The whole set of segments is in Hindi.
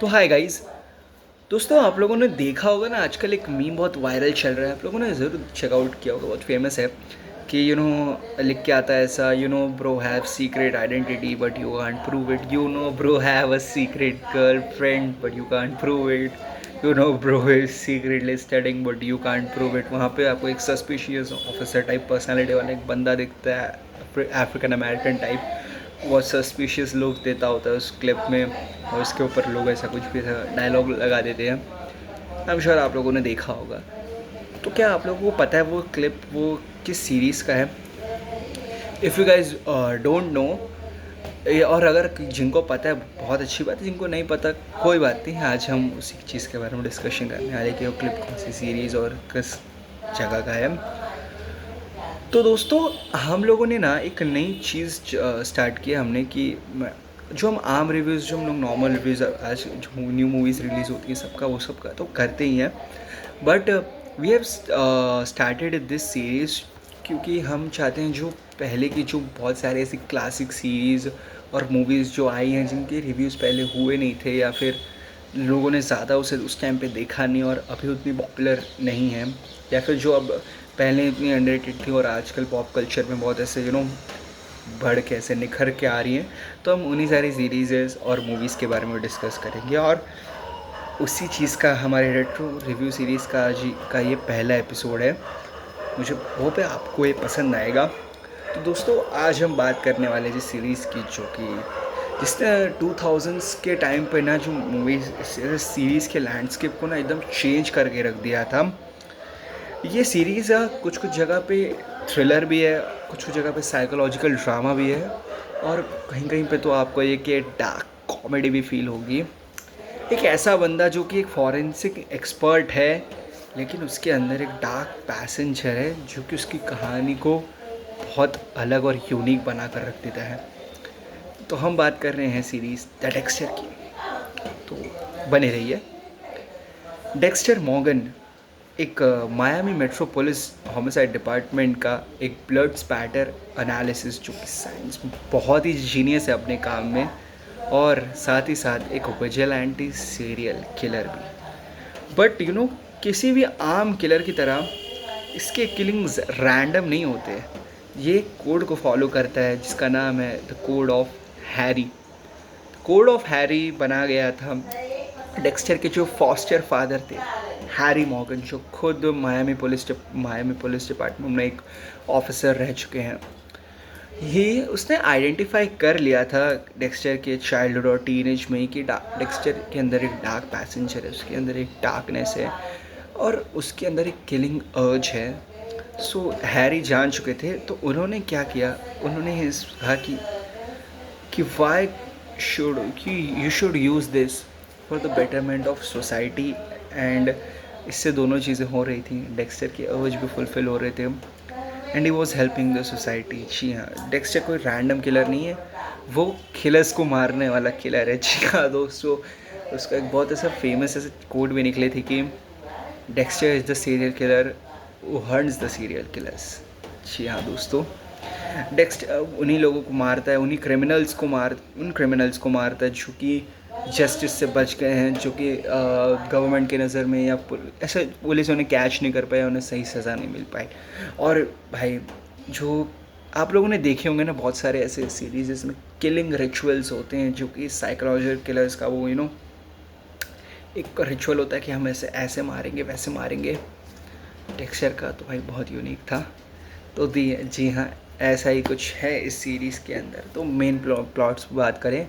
तो हाय गाइस। दोस्तों, आप लोगों ने देखा होगा ना, आजकल एक मीम बहुत वायरल चल रहा है। आप लोगों ने ज़रूर चेकआउट किया होगा, बहुत फेमस है कि लिख के आता है ऐसा, bro have secret identity but you can't prove it. Bro have a secret girlfriend but you can't prove it. Bro is secretly studying but you can't prove it. वहाँ पे आपको एक सस्पिशियस ऑफिसर टाइप पर्सनालिटी वाला एक बंदा दिखता है, अफ्रीकन अमेरिकन टाइप। बहुत सस्पिशियस लुक देता होता है उस क्लिप में, और उसके ऊपर लोग ऐसा कुछ भी डायलॉग लगा देते हैं। आई एम श्योर आप लोगों ने देखा होगा। तो क्या आप लोगों को पता है वो क्लिप वो किस सीरीज़ का है? If you guys don't know, और अगर जिनको पता है बहुत अच्छी बात है, जिनको नहीं पता कोई बात नहीं, आज हम उसी चीज़ के बारे में डिस्कशन करने वाले कि वो क्लिप कौन सी सीरीज़ और किस जगह का है। तो दोस्तों, हम लोगों ने ना एक नई चीज़ स्टार्ट किया हमने कि जो हम आम रिव्यूज़, जो हम लोग नॉर्मल रिव्यूज़ आज जो न्यू मूवीज़ रिलीज़ होती है सबका वो सबका तो करते ही हैं, but we have started this series क्योंकि हम चाहते हैं जो पहले की जो बहुत सारे ऐसी क्लासिक सीरीज़ और मूवीज़ जो आई हैं जिनके रिव्यूज़ पहले हुए नहीं थे, या फिर लोगों ने ज़्यादा उसे उस टाइम पे देखा नहीं और अभी उतनी पॉपुलर नहीं है, या फिर जो अब पहले इतनी अंडररेटेड थी और आजकल पॉप कल्चर में बहुत ऐसे बढ़ के ऐसे निखर के आ रही हैं। तो हम उन्हीं सारी सीरीज़ और मूवीज़ के बारे में डिस्कस करेंगे, और उसी चीज़ का हमारे रेट्रो रिव्यू सीरीज़ का आज का ये पहला एपिसोड है। मुझे होप है आपको ये पसंद आएगा। तो दोस्तों, आज हम बात करने वाले जिस सीरीज़ की, जो कि जिसने 2000s के टाइम पे ना जो मूवीज़ सीरीज़ के लैंडस्केप को ना एकदम चेंज करके रख दिया था। ये सीरीज़ कुछ कुछ जगह पे थ्रिलर भी है, कुछ कुछ जगह पे साइकोलॉजिकल ड्रामा भी है, और कहीं कहीं पे तो आपको ये कि डार्क कॉमेडी भी फील होगी। एक ऐसा बंदा जो कि एक फॉरेंसिक एक्सपर्ट है, लेकिन उसके अंदर एक डार्क पैसेंजर है जो कि उसकी कहानी को बहुत अलग और यूनिक बना कर रख देता है। तो हम बात कर रहे हैं सीरीज़ द डेक्स्टर की। तो बने रहिए। डेक्स्टर मॉर्गन एक मायामी मेट्रोपोलिस होमिसाइड डिपार्टमेंट का एक ब्लड स्पैटर एनालिसिस, जो कि साइंस में बहुत ही जीनियस है अपने काम में, और साथ ही साथ एक विजिलेंटी सीरियल किलर भी। बट किसी भी आम किलर की तरह इसके किलिंग्स रैंडम नहीं होते। ये कोड को फॉलो करता है जिसका नाम है the code of Harry. Code of Harry बना गया था डेक्स्टर के जो फॉस्टर फादर थे, हैरी मॉर्गन, जो खुद मायामी पुलिस डिपार्टमेंट में एक ऑफिसर रह चुके हैं। ये उसने आइडेंटिफाई कर लिया था डेक्स्टर के चाइल्डहुड और टीनेज में ही कि डेक्स्टर के अंदर एक डार्क पैसेंजर है, उसके अंदर एक डार्कनेस है, और उसके अंदर एक किलिंग अर्ज है। सो हैरी जान चुके थे, तो उन्होंने क्या किया, उन्होंने कहा कि वाई शुड कि you should use this for the betterment of society. And इससे दोनों चीज़ें हो रही थी, डेक्स्टर के अर्ज भी फुलफ़िल हो रहे थे, and he was helping the society. जी हाँ, डेक्स्टर कोई रैंडम किलर नहीं है, वो किलर्स को मारने वाला किलर है। जी हाँ दोस्तों, उसका एक बहुत ऐसा फेमस ऐसे कोड भी निकले थे कि Dexter is the serial killer who hunts the serial killers. जी हाँ दोस्तों, डेक्स्टर उन्हीं लोगों को मारता है, उन क्रिमिनल्स को मारता है जो कि जस्टिस से बच गए हैं, जो कि गवर्नमेंट के नज़र में या ऐसे पुलिस उन्हें कैच नहीं कर पाया, उन्हें सही सज़ा नहीं मिल पाई। और भाई, जो आप लोगों ने देखे होंगे ना बहुत सारे ऐसे सीरीज जिसमें किलिंग रिचुअल्स होते हैं, जो कि साइकोलॉजिकल किलर्स का वो एक रिचुअल होता है कि हम ऐसे ऐसे मारेंगे वैसे मारेंगे। टेक्सचर का तो भाई बहुत यूनिक था। तो जी हाँ, ऐसा ही कुछ है इस सीरीज़ के अंदर। तो मेन प्लॉट्स बात करें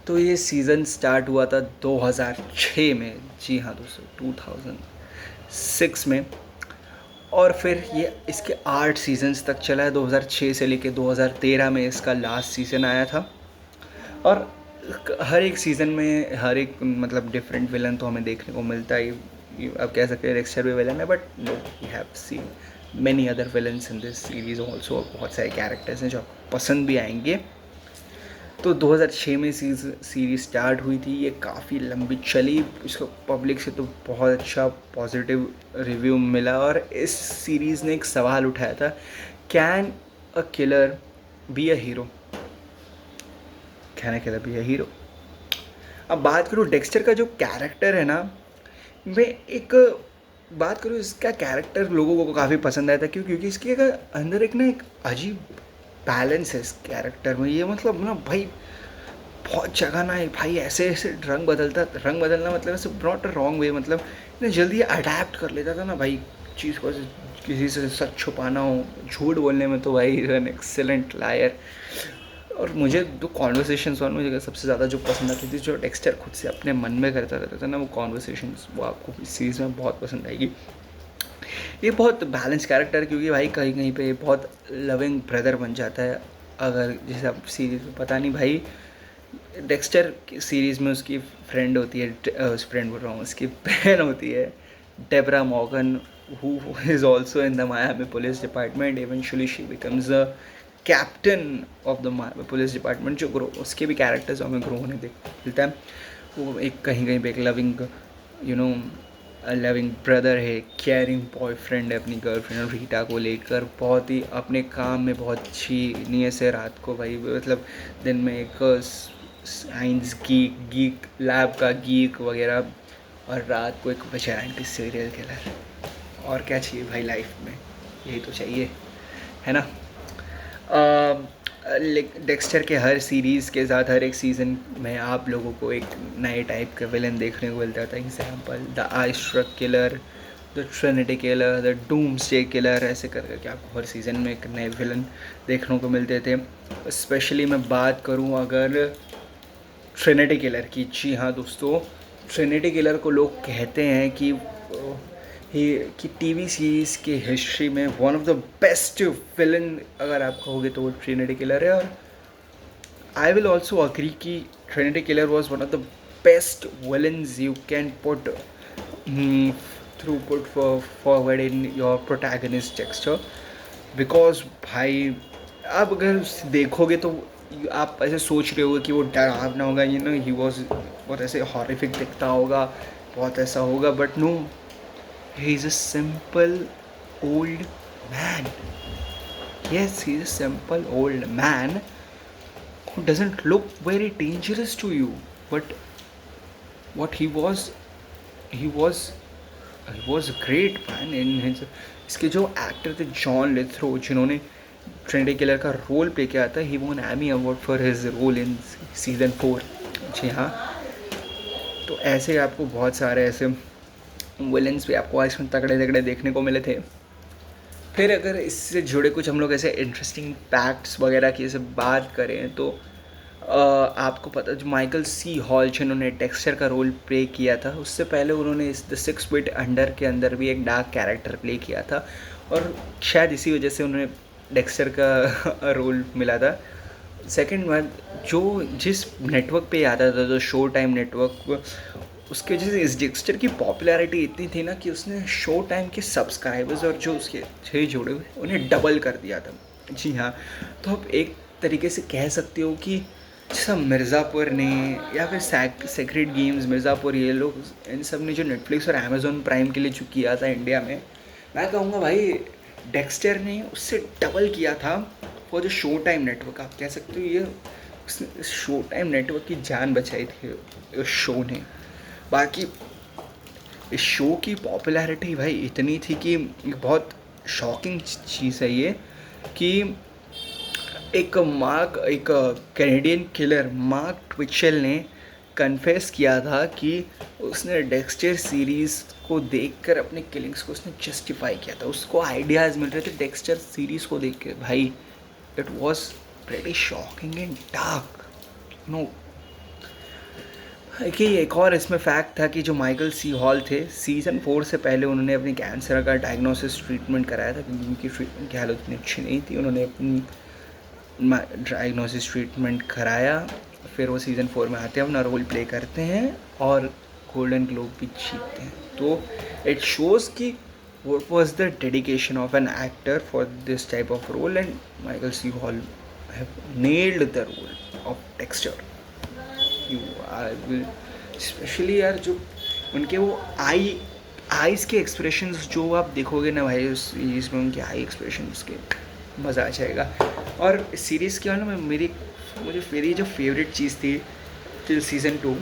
तो ये सीज़न स्टार्ट हुआ था 2006 में। जी हाँ दोस्तों, 2006 में। और फिर ये इसके 8 सीजन्स तक चला है, 2006 से लेके 2013 में इसका लास्ट सीज़न आया था। और हर एक सीज़न में हर एक मतलब डिफरेंट विलन तो हमें देखने को मिलता ही। अब कह सकते हैं डेक्स्टर भी विलन है, but no, we have seen many other villains in this series also. बहुत सारे कैरेक्टर्स हैं जो आपको पसंद भी आएंगे। तो 2006 में सीरीज़ स्टार्ट हुई थी, ये काफ़ी लंबी चली, इसको पब्लिक से तो बहुत अच्छा पॉजिटिव रिव्यू मिला। और इस सीरीज़ ने एक सवाल उठाया था, can a killer be a hero? Can a killer be a hero? अब बात करूँ डेक्स्टर का जो कैरेक्टर है ना, मैं एक बात करूँ, इसका कैरेक्टर लोगों को काफ़ी पसंद आया था, क्योंकि इसके अंदर एक ना एक अजीब बैलेंस है इस कैरेक्टर में। ये मतलब ना भाई बहुत जगह ना है भाई, ऐसे ऐसे रंग बदलना मतलब ऐसे नॉट अ रॉन्ग वे, मतलब इतने जल्दी अडेप्ट कर लेता था ना भाई चीज़ को। किसी से सच छुपाना हो, झूठ बोलने में तो भाई एन एक्सेलेंट लायर। और मुझे जो कॉन्वर्सेशंस और मुझे सबसे ज़्यादा जो पसंद आती थी, जो डेक्स्टर खुद से अपने मन में करता रहता था ना, वो कॉन्वर्सेशंस, वो आपको इस सीरीज़ में बहुत पसंद आएगी। ये बहुत बैलेंस कैरेक्टर, क्योंकि भाई कहीं कहीं पे बहुत लविंग ब्रदर बन जाता है। अगर जैसे आप सीरीज में, पता नहीं भाई, डेक्स्टर की सीरीज़ में उसकी फ्रेंड होती है, फ्रेंड बोल रहा हूँ, उसकी बहन होती है Debra Morgan, who is also in the Miami Police Department. Eventually she becomes the captain of the Miami Police Department, जो ग्रो, उसके भी कैरेक्टर्स हमें ग्रो होने देख मिलता है। वो एक कहीं कहीं पे एक loving, you know, loving brother है, केयरिंग बॉयफ्रेंड है अपनी गर्लफ्रेंड रीटा को लेकर, बहुत ही अपने काम में बहुत अच्छी नीयत से, रात को भाई मतलब दिन में एक साइंस गीक लैब का गीक वगैरह, और रात को एक विजिलेंटी सीरियल किलर। और क्या चाहिए भाई लाइफ में, यही तो चाहिए, है ना। डेक्स्टर के हर सीरीज़ के साथ हर एक सीज़न में आप लोगों को एक नए टाइप का विलन देखने को मिलता था। Example the ice truck killer, the Trinity killer, the doomsday killer, ऐसे कर करके आपको हर सीज़न में एक नए विलन देखने को मिलते थे। स्पेशली मैं बात करूं अगर ट्रिनिटी किलर की, जी हाँ दोस्तों, ट्रिनिटी किलर को लोग कहते हैं कि कि टीवी सीरीज़ की हिस्ट्री में one of the best villain अगर आप कहोगे तो वो ट्रिनिटी किलर है। और आई विल ऑल्सो अग्री कि Trinity killer was one of the best villains you can put forward in your protagonist Dexter. Because भाई आप अगर देखोगे तो आप ऐसे सोच रहे होगे कि वो डरावना होगा, यू नो, ही वॉज बहुत ऐसे हॉरिफिक दिखता होगा, बहुत ऐसा होगा, but no, he is a simple old man. Yes, he is a simple old man who doesn't look very dangerous to you, but what he was a great man in his. इसके जो एक्टर थे जॉन लिथरो, जिन्होंने ट्रेंडी किलर का रोल प्ले किया था, he won Emmy award for his role in season 4। जी हाँ, तो ऐसे आपको बहुत सारे ऐसे विलन्स भी आपको आज तगड़े तगड़े देखने को मिले थे। फिर अगर इससे जुड़े कुछ हम लोग ऐसे इंटरेस्टिंग फैक्ट्स वगैरह की ऐसे बात करें तो आपको पता, जो माइकल सी हॉल जिन्होंने डेक्स्टर का रोल प्ले किया था, उससे पहले उन्होंने इस द 6 फीट अंडर के अंदर भी एक डार्क कैरेक्टर प्ले किया था, और शायद इसी वजह से उन्होंने डेक्स्टर का रोल मिला था। सेकंड बात, जो जिस नेटवर्क पे आता था, जो शो टाइम नेटवर्क, उसके वजह से इस डेक्स्टर की पॉपुलैरिटी इतनी थी ना कि उसने शो टाइम के सब्सक्राइबर्स और जो उसके थे जुड़े हुए उन्हें डबल कर दिया था। जी हाँ, तो आप एक तरीके से कह सकते हो कि जैसा मिर्ज़ापुर ने या फिर सेक्रेट गेम्स, मिर्ज़ापुर, ये लोग इन सब ने जो नेटफ्लिक्स और अमेज़ॉन प्राइम के लिए जो किया था इंडिया में, मैं कहूँगा भाई डेक्स्टर ने उससे डबल किया था वो जो शो टाइम नेटवर्क, आप कह सकते हो ये शो टाइम नेटवर्क की जान बचाई थी उस शो ने। बाकी इस शो की पॉपुलैरिटी भाई इतनी थी कि बहुत शॉकिंग चीज़ है ये, कि एक कैनेडियन किलर मार्क ट्विचेल ने कन्फेस किया था कि उसने डेक्स्टर सीरीज़ को देखकर अपने किलिंग्स को उसने जस्टिफाई किया था। उसको आइडियाज़ मिल रहे थे डेक्स्टर सीरीज़ को देख के। भाई it was pretty shocking and dark, no. कि एक और इसमें फैक्ट था कि जो माइकल सी हॉल थे, सीज़न 4 से पहले उन्होंने अपनी कैंसर का डायग्नोसिस ट्रीटमेंट कराया था, क्योंकि उनकी ट्रीटमेंट की हालत इतनी अच्छी नहीं थी। उन्होंने अपनी डायग्नोसिस ट्रीटमेंट कराया, फिर वो सीज़न 4 में आते हैं, अपना रोल प्ले करते हैं और गोल्डन ग्लोब भी जीतते हैं। तो इट शोज़ कि what was the dedication of an actor for this type of role, and Michael C. Hall have nailed the role of Dexter. Specially यार जो उनके वो आईज़ के एक्सप्रेशंस जो आप देखोगे ना भाई, उस सीरीज़ में उनके आई एक्सप्रेशंस के मज़ा आ जाएगा। और इस सीरीज़ के ना मुझे मेरी जो फेवरेट चीज़ थी टिल सीज़न 2,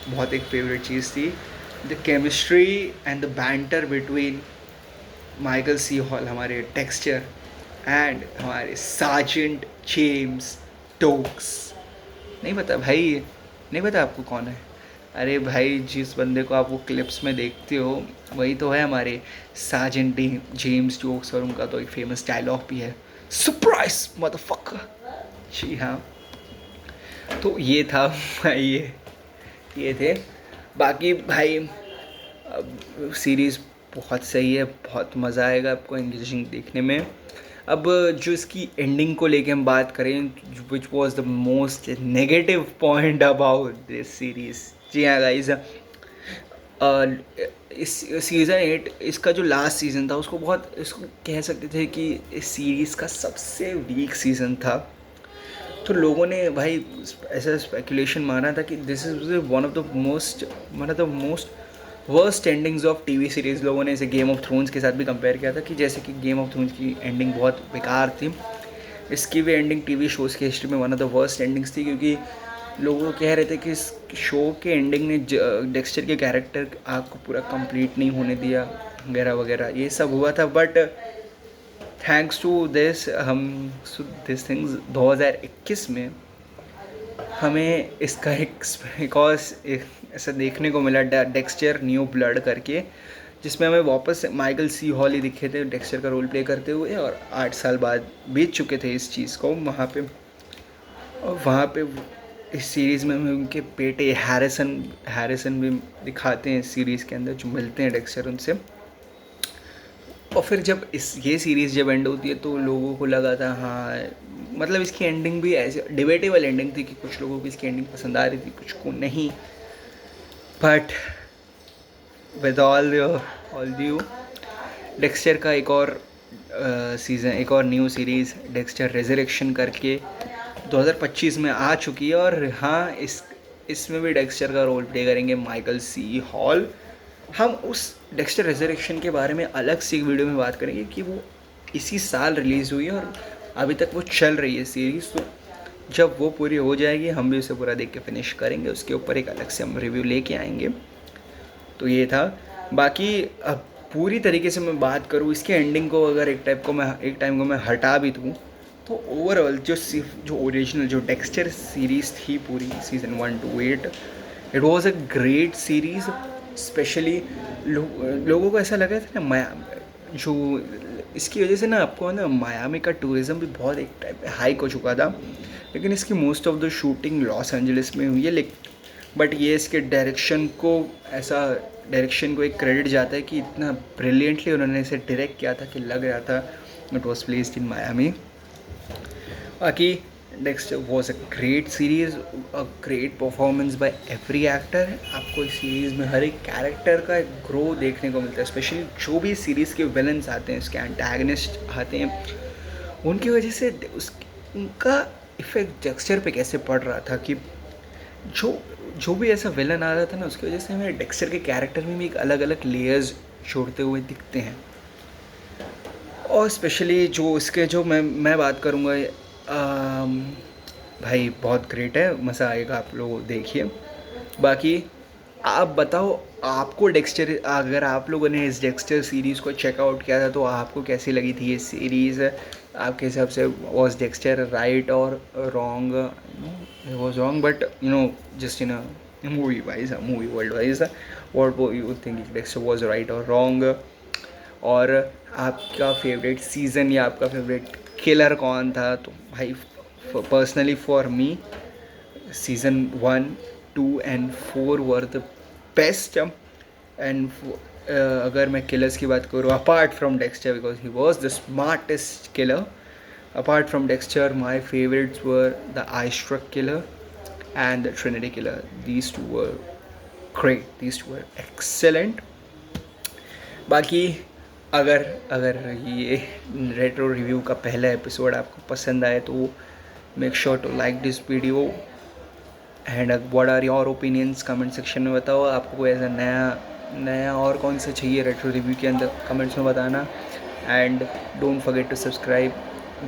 बहुत एक फेवरेट चीज़ थी, the chemistry and the banter between Michael C Hall हमारे टेक्सचर एंड हमारे सार्जेंट जेम्स टोक्स। नहीं पता भाई, नहीं पता आपको कौन है? अरे भाई, जिस बंदे को आप वो क्लिप्स में देखते हो वही तो है हमारे सार्जेंट जेम्स टोक्स, और उनका तो एक फेमस डायलॉग भी है, सरप्राइज मदरफकर। जी हाँ, तो ये था भाई, ये थे। बाकी भाई अब सीरीज़ बहुत सही है, बहुत मज़ा आएगा आपको एंगेजिंग देखने में। अब जो इसकी एंडिंग को लेके हम बात करें, which was the most negative point about this series. जी हाँ गाइज, इस सीज़न 8 इसका जो लास्ट सीज़न था उसको बहुत, इसको कह सकते थे कि इस सीरीज़ का सबसे वीक सीज़न था। तो लोगों ने भाई ऐसा स्पेकुलेशन माना था कि this is one of the most worst endings of TV series. लोगों ने इसे गेम ऑफ थ्रोन्स के साथ भी कंपेयर किया था कि जैसे कि गेम ऑफ थ्रोन्स की एंडिंग बहुत बेकार थी, इसकी भी एंडिंग टीवी शोज़ की हिस्ट्री में one of the worst endings थी, क्योंकि लोग कह रहे थे कि इस शो के एंडिंग ने डेक्स्टर के कैरेक्टर आर्क को पूरा कंप्लीट नहीं होने दिया, वगैरह वगैरह ये सब हुआ था। But thanks to this this things 2021 में हमें इसका एक और ऐसा देखने को मिला, डेक्स्टर न्यू ब्लड करके, जिसमें हमें वापस माइकल सी हॉल ही दिखे थे डेक्स्टर का रोल प्ले करते हुए, और 8 साल बाद बीत चुके थे इस चीज़ को वहाँ पे। और वहाँ पे इस सीरीज़ में हमें उनके बेटे हैरिसन भी दिखाते हैं इस सीरीज़ के अंदर, जो मिलते हैं डेक्स्टर उनसे। और फिर जब ये सीरीज़ जब एंड होती है तो लोगों को लगा था, हाँ मतलब इसकी एंडिंग भी ऐसे डिबेटेबल एंडिंग थी कि कुछ लोगों को इसकी एंडिंग पसंद आ रही थी, कुछ को नहीं। But with all due, Dexter का एक और सीज़न, एक और न्यू सीरीज़ डेक्स्टर रेजरेक्शन करके 2025 में आ चुकी है। और हाँ, इसमें भी डेक्स्टर का रोल प्ले करेंगे माइकल सी हॉल। हम उस डेक्स्टर रेजरेक्शन के बारे में अलग से एक वीडियो में बात करेंगे कि वो इसी साल रिलीज़ हुई है और अभी तक वो चल रही है सीरीज़। तो जब वो पूरी हो जाएगी हम भी उसे पूरा देख के फिनिश करेंगे, उसके ऊपर एक अलग से हम रिव्यू लेके आएंगे। तो ये था। बाकी अब पूरी तरीके से मैं बात करूँ इसके एंडिंग को, अगर एक टाइम को मैं हटा भी दूँ, तो ओवरऑल जो ओरिजिनल जो डेक्स्टर सीरीज़ थी पूरी season 1 to 8, it was a great series. Specially लोगों को ऐसा लगा था ना, जो इसकी वजह से ना आपको ना मायामी का टूरिज़्म भी बहुत एक टाइप हाइक हो चुका था, लेकिन इसकी most of the shooting Los Angeles में हुई है। बट ये इसके डायरेक्शन को एक क्रेडिट जाता है कि इतना ब्रिलियंटली उन्होंने इसे डायरेक्ट किया था कि लग रहा था it was placed in Miami. बाकी Dexter was a great series, a great performance by every actor. आपको इस सीरीज़ में हर एक कैरेक्टर का एक ग्रो देखने को मिलता है, स्पेशली जो भी सीरीज़ के विलन्स आते हैं, इसके एंटागनिस्ट आते हैं, उनकी वजह से उनका इफेक्ट डेक्स्टर पे कैसे पड़ रहा था कि जो भी ऐसा विलन आ रहा था ना, उसकी वजह से हमें डेक्स्टर के कैरेक्टर में भी एक अलग अलग लेयर्स छोड़ते हुए दिखते हैं। और स्पेशली जो इसके जो मैं बात करूँगा, भाई बहुत ग्रेट है, मज़ा आएगा, आप लोग देखिए। बाकी आप बताओ, आपको डेक्स्टर, अगर आप लोगों ने इस डेक्स्टर सीरीज़ को चेकआउट किया था तो आपको कैसी लगी थी ये सीरीज़? आपके हिसाब से वॉज डेक्स्टर राइट और wrong? Was wrong, but just in a movie world wise, what you think Dexter was right और रॉन्ग? और आपका फेवरेट सीज़न या आपका फेवरेट किलर कौन था? तो भाई personally for me season 1, 2 and 4 were the best. And अगर मैं किलर्स की बात करूँ apart from Dexter, because he was the smartest killer, apart from Dexter my favourites were the ice truck killer and the Trinity killer. These two were great, these two were excellent. बाकी अगर ये रेट्रो रिव्यू का पहला एपिसोड आपको पसंद आए तो make sure to like this video and what are your opinions comment section में बताओ। आपको कोई ऐसा नया और कौन सा चाहिए रेट्रो रिव्यू के अंदर, कमेंट्स में बताना। And don't forget to subscribe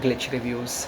Glitch reviews.